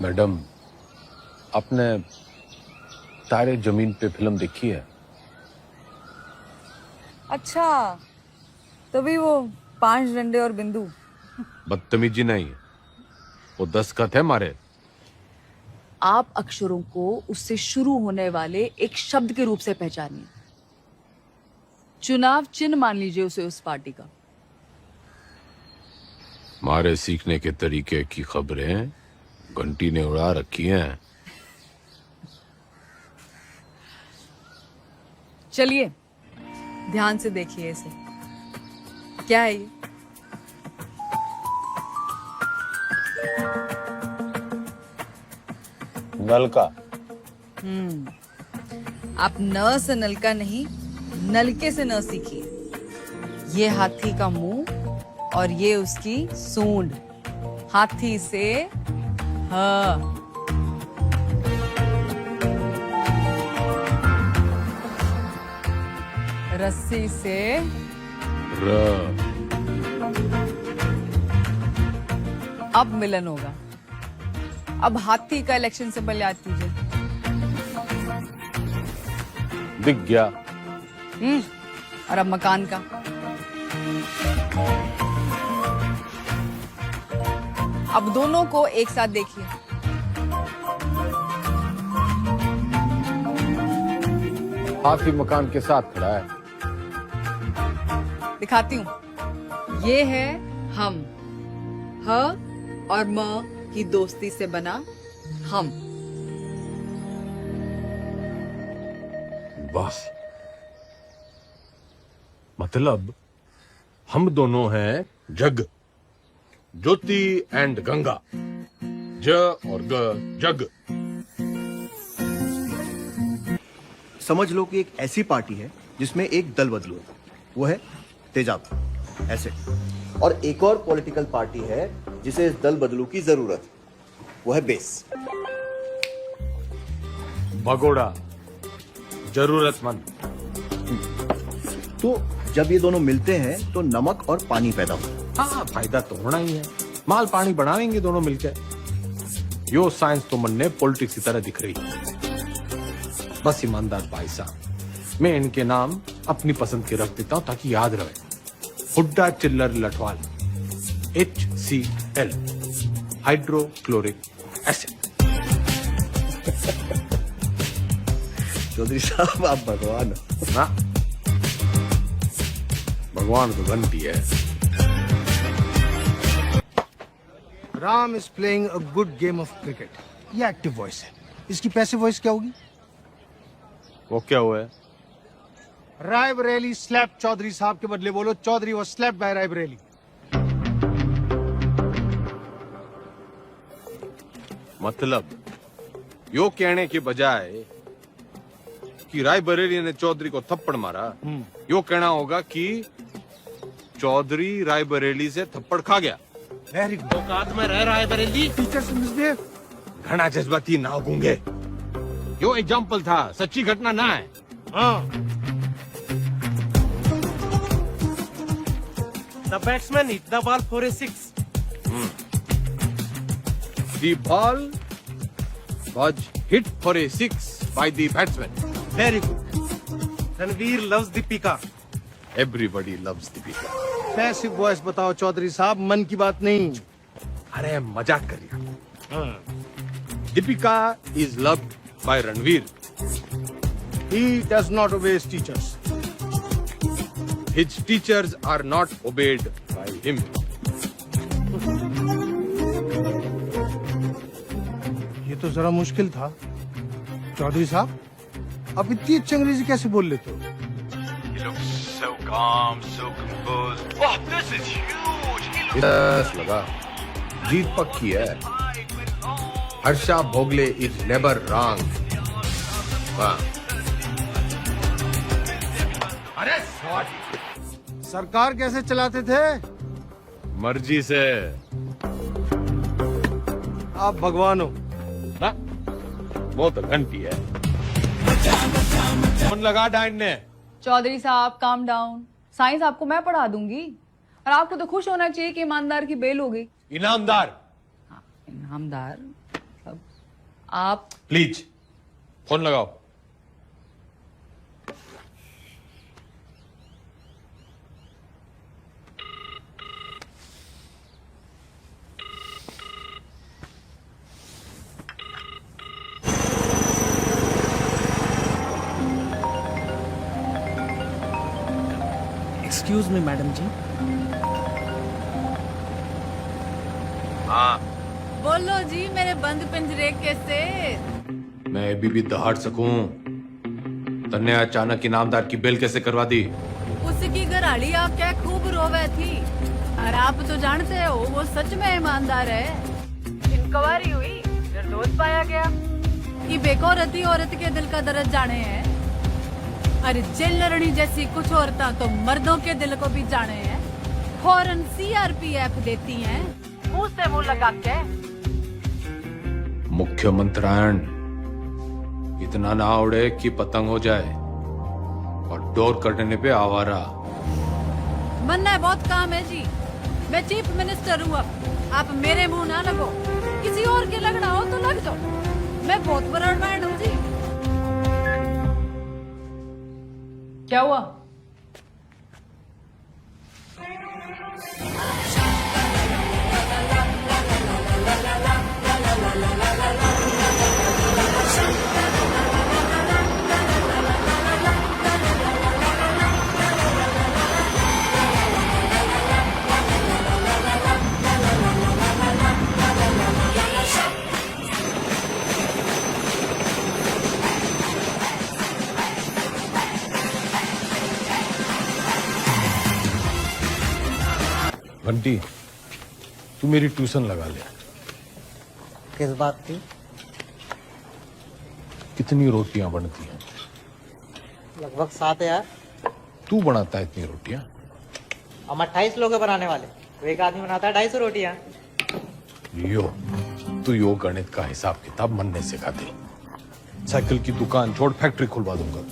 Madam, आपने तारे जमीन पे फिल्म देखी है? अच्छा, तभी वो 5 डंडे और बिंदु। बदतमीजी नहीं, वो दस्तखत है मारे। आप अक्षरों को उससे शुरू होने वाले एक शब्द के रूप से पहचानिए। चुनाव चिन्ह मान लीजिए उसे उस पार्टी का। मारे सीखने के तरीके की खबरें घंटी ने उड़ा रखी हैं। चलिए ध्यान से देखिए इसे। क्या है ये? नल का। आप न से नलका नहीं, नलके से न सीखिए। ये हाथी का मुंह और ये उसकी सूंड। हाथी से ह, रस्सी से र। अब मिलन होगा। अब हाथी का इलेक्शन सिंबल याद कीजिए। दिख गया। और अब मकान का। अब दोनों को एक साथ देखिए। हाथी मकान के साथ खड़ा है। दिखाती हूं। ये है हम। ह और म की दोस्ती से बना हम। वाह, मतलब हम दोनों हैं जग, ज्योति एंड गंगा। ज और ग, जग। समझ लो कि एक ऐसी पार्टी है जिसमें एक दल बदलू है, वो है तेजाब। ऐसे। और एक और पॉलिटिकल पार्टी है जिसे इस दल बदलू की जरूरत है, वो है बेस। भगोड़ा, जरूरतमंद। तो जब ये दोनों मिलते हैं तो नमक और पानी पैदा होता है। हाँ, फायदा तो होना ही है। माल पानी बढ़ाएंगे दोनों मिलकर। यो साइंस तो मन ने पॉलिटिक्स की तरह दिख रही है। बस ईमानदार भाई साहब, मैं इनके नाम अपनी पसंद के रख देता हूं ताकि याद रहे। Hudda Chillar Lathwal, HCl, hydrochloric acid. Chaudhary साहब आप भगवान हो। ना, भगवान तो घंटी है। Ram is playing a good game of cricket. ये एक्टिव वॉइस है। इसकी पैसिव वॉइस क्या होगी? वो क्या हुआ है? रायबरेली स्लैप चौधरी साहब के बदले बोलो Chaudhary was slapped by Raebareli. मतलब यो कहने के बजाय कि रायबरेली ने चौधरी को थप्पड़ मारा, यो कहना होगा कि चौधरी रायबरेली से थप्पड़ खा गया। Very good. औकात में रह रायबरेली। टीचर से मिसबिहेव। घना जज्बाती ना गूंगे। यो एग्जाम्पल था, सच्ची घटना ना है। हाँ। The batsman hit the ball for a 6. The ball was hit for a 6 by the batsman. Very good. Ranveer loves Deepika. Everybody loves Deepika. Passive voice बताओ चौधरी साहब, मन की बात नहीं। अरे मजाक कर रहा। Deepika is loved by Ranveer. He does not obey his teachers. His teachers are not obeyed by him. ये तो जरा मुश्किल था। चौधरी साहब, आप इतनी अच्छी अंग्रेजी कैसे बोल लेते हो? He looks so calm, so composed. Wow, this is huge. Yes, लगा। जीत पक्की है। Harsha Bhogle is never wrong. वाह। अरे सॉरी। सरकार कैसे चलाते थे? मर्जी से। आप भगवान हो। ना, वो तो घंटी है। फोन लगा डाइन ने। चौधरी साहब काम डाउन। साइंस आपको मैं पढ़ा दूंगी। और आपको तो खुश होना चाहिए कि ईमानदार की बेल हो गई। इनामदार। हाँ, इनामदार। अब आप प्लीज फोन लगाओ। एक्सक्यूज मी मैडम जी। हाँ, बोलो जी मेरे बंद पिंजरे के से। मैं अभी भी दहाड़ सकूं। तन्ने अचानक इनामदार की बेल कैसे करवा दी? उसकी घराड़ी आके खूब रोवे थी और आप तो जानते हो वो सच में ईमानदार है। इंक्वायरी हुई, निर्दोष पाया गया। कि बेगौरती औरत के दिल का दर्द जाने हैं। अरे जेलरनी जैसी कुछ औरतें तो मर्दों के दिल को भी जाने हैं। फौरन सीआरपीएफ देती हैं मुंह से मुंह लगा के। मुख्यमंत्रायण इतना ना उड़े कि पतंग हो जाए और डोर कटने पे आवारा। मन्ना बहुत काम है जी। मैं चीफ मिनिस्टर हूँ अब। आप मेरे मुंह ना लगो। किसी और के लगना हो तो लग जाओ। मैं बहुत बड़ा मैन हूँ जी। क्या हुआ? घंटी, तू मेरी ट्यूशन लगा ले। किस बात की? कितनी रोटियां बनती हैं? लगभग 7 यार। तू बनाता है इतनी रोटियां? हम 28 लोग हैं बनाने वाले, तो एक आदमी बनाता है 250 रोटियां। यो, तू यो गणित का हिसाब किताब मन ने सिखा दे। साइकिल की दुकान छोड़ फैक्ट्री खुलवा दूंगा।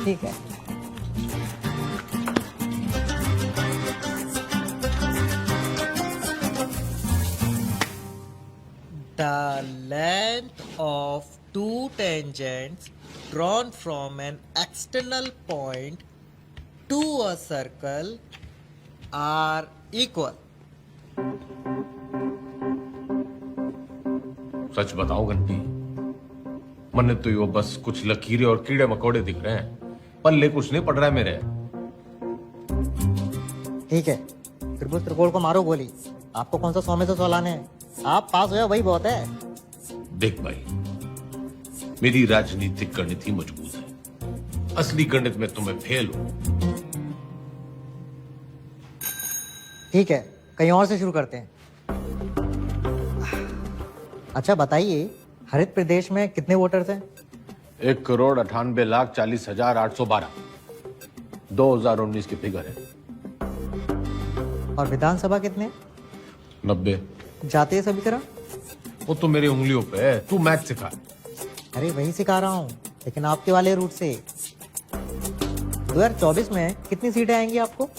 ठीक है। The length of two tangents drawn from an external point to a circle are equal. सच बताओ घंटी, मन ने तो यो बस कुछ लकीरें और कीड़े मकोड़े दिख रहे हैं, पल्ले कुछ नहीं पड़ रहा है मेरे। ठीक है, त्रिभुज त्रिकोण को मारो गोली। आपको कौन सा 100 में से 100 लाने हैं? आप पास हुए वही बहुत है। देख भाई, मेरी राजनीतिक गणित ही मजबूत है। असली गणित में तुम्हें फेल हूं। ठीक है, कहीं और से शुरू करते हैं। अच्छा बताइए, हरित प्रदेश में कितने वोटर्स हैं? 1,98,40,812 2019 की फिगर है। और विधानसभा कितने? 90। जातीय समीकरण? वो तो मेरी उंगलियों पे है। तू मैथ सिखा। अरे वही सिखा रहा हूँ, लेकिन आपके वाले रूट से। 2024 में कितनी सीटें आएंगी आपको?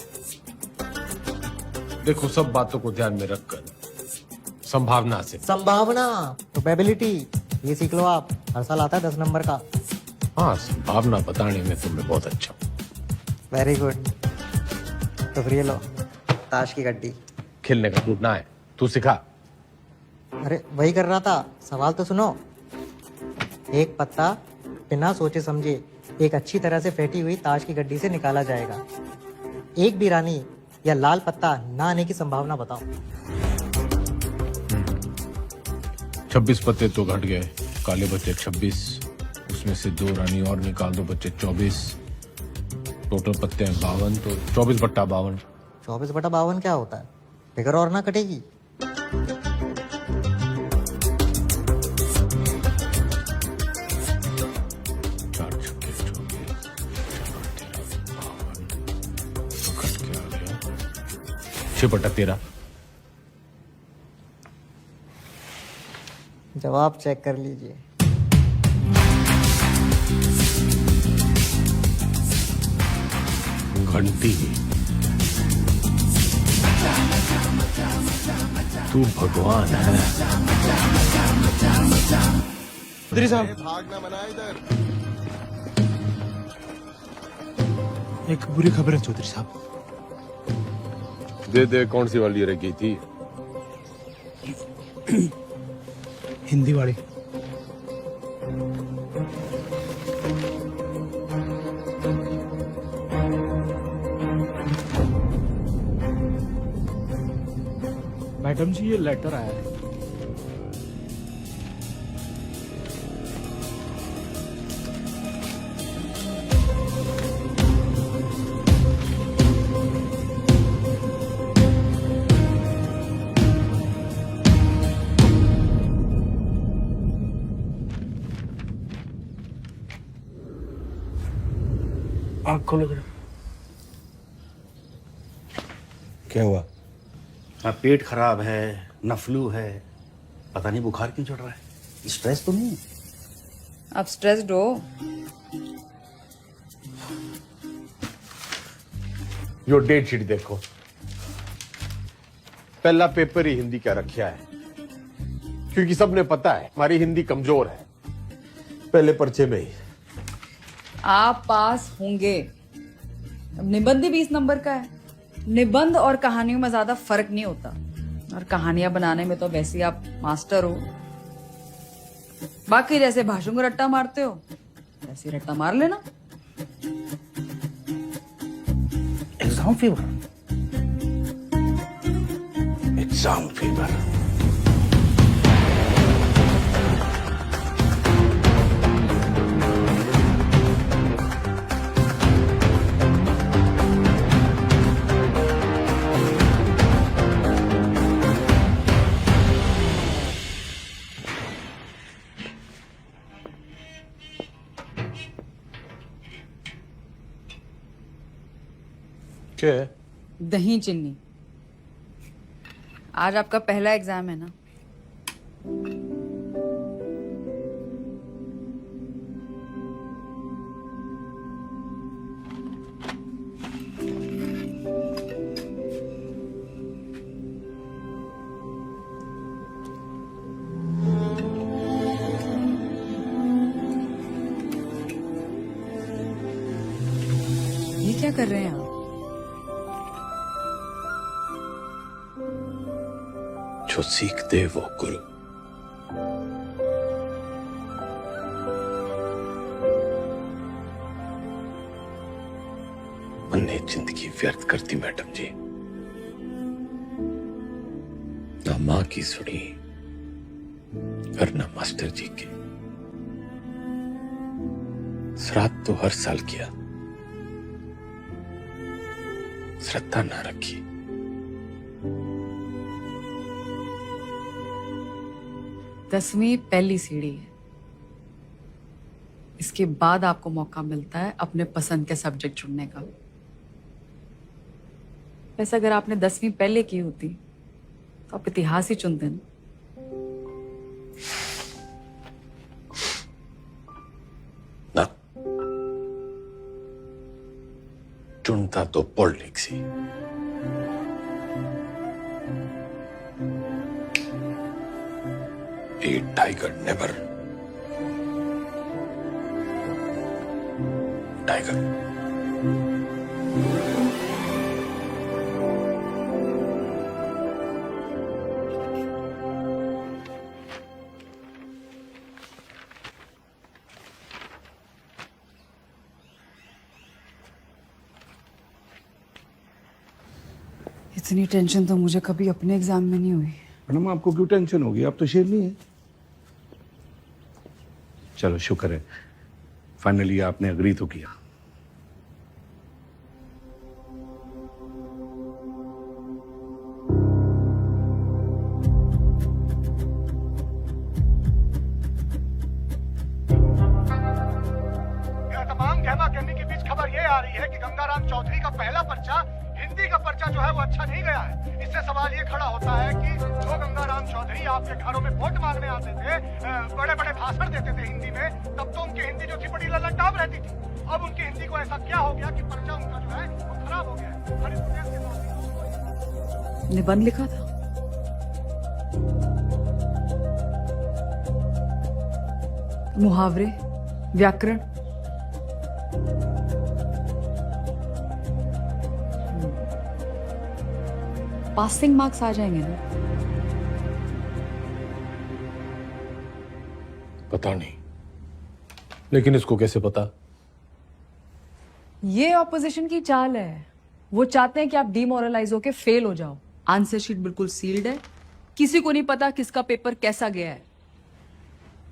देखो, सब बातों को ध्यान में रखकर संभावना से। संभावना, प्रोबेबिलिटी, ये सीख लो आप। हर साल आता है 10 नंबर का। हाँ, संभावना बताने में तुम्हें बहुत अच्छा। Very good. तो फिर ये लो, ताश की गड्डी। खेलने का टूटना है, तू सिखा। अरे वही कर रहा था, सवाल तो सुनो। एक पत्ता बिना सोचे समझे एक अच्छी तरह से फेंटी हुई ताश की गड्डी से निकाला जाएगा। एक भी रानी या लाल पत्ता ना आने की संभावना बताओ। 26 पत्ते तो घट गए, काले बच्चे 26, उसमें से 2 रानी और निकाल दो, बच्चे 24। टोटल पत्ते हैं 52, तो 24 बट्टा 52। 24/52 क्या होता है? फिगर और ना कटेगी। बटा 13। जवाब चेक कर लीजिए। घंटी। तू भगवान है। चौधरी साहब, एक बुरी खबर है चौधरी साहब। दे दे, कौन सी वाली रह गई थी? हिंदी वाली। मैडम जी, ये लेटर आया है। आँख खोलो जरा। क्या हुआ? हाँ, पेट खराब है, न फ्लू है, पता नहीं बुखार क्यों चढ़ रहा है। स्ट्रेस तो नहीं? आप स्ट्रेस्ड हो? यो डेट शीट देखो, पहला पेपर ही हिंदी का रखा है, क्योंकि सबने पता है हमारी हिंदी कमजोर है। पहले पर्चे में ही आप पास होंगे। अब निबंध ही 20 नंबर का है। निबंध और कहानियों में ज्यादा फर्क नहीं होता, और कहानियां बनाने में तो वैसे ही आप मास्टर हो। बाकी जैसे भाषण को रट्टा मारते हो, वैसे रट्टा मार लेना। Exam fever. Exam fever. क्या है? दही चिन्नी। आज आपका पहला एग्जाम है ना? ये क्या कर रहे हैं आप? जो सीखते वो गुरु। मैंने जिंदगी व्यर्थ करती मैडम जी, ना माँ की सुनी और ना मास्टर जी की। श्राद्ध तो हर साल किया, श्रद्धा ना रखी। दसवीं पहली सीढ़ी है। इसके बाद आपको मौका मिलता है अपने पसंद के सब्जेक्ट चुनने का। वैसे अगर आपने 10वीं पहले की होती तो आप इतिहास ही चुनते ना। ना, चुनता तो politics he. A tiger never. Tiger. इतनी टेंशन तो मुझे कभी अपने एग्जाम में नहीं हुई। मैडम, आपको क्यों टेंशन होगी? आप तो शेरनी है। चलो शुक्र है, फाइनली आपने अग्री तो किया। तमाम गहमा गहमी के बीच खबर ये आ रही है कि गंगाराम चौधरी का पहला पर्चा, हिंदी का पर्चा जो है वो अच्छा नहीं गया है। इससे सवाल ये खड़ा होता है कि जो गंगाराम चौधरी आपके घरों में वोट मांगने आते थे, बड़े बड़े भाषण देते थे हिंदी में, तब तो उनकी हिंदी जो थी बड़ी लल्लटाप रहती थी। अब उनकी हिंदी को ऐसा क्या हो गया कि पर्चा उनका जो है वो खराब हो गया है। हर इस प्रदेश के निबंध लिखा था? मुहावरे, व्याकरण। पासिंग मार्क्स आ जाएंगे ना? पता नहीं, लेकिन इसको कैसे पता? ये ऑपोजिशन की चाल है। वो चाहते हैं कि आप डिमोरलाइज होके फेल हो जाओ। आंसर शीट बिल्कुल सील्ड है, किसी को नहीं पता किसका पेपर कैसा गया है।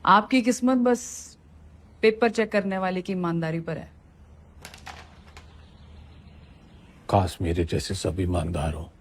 आपकी किस्मत बस पेपर चेक करने वाले की ईमानदारी पर है। काश मेरे जैसे सब ईमानदार हो।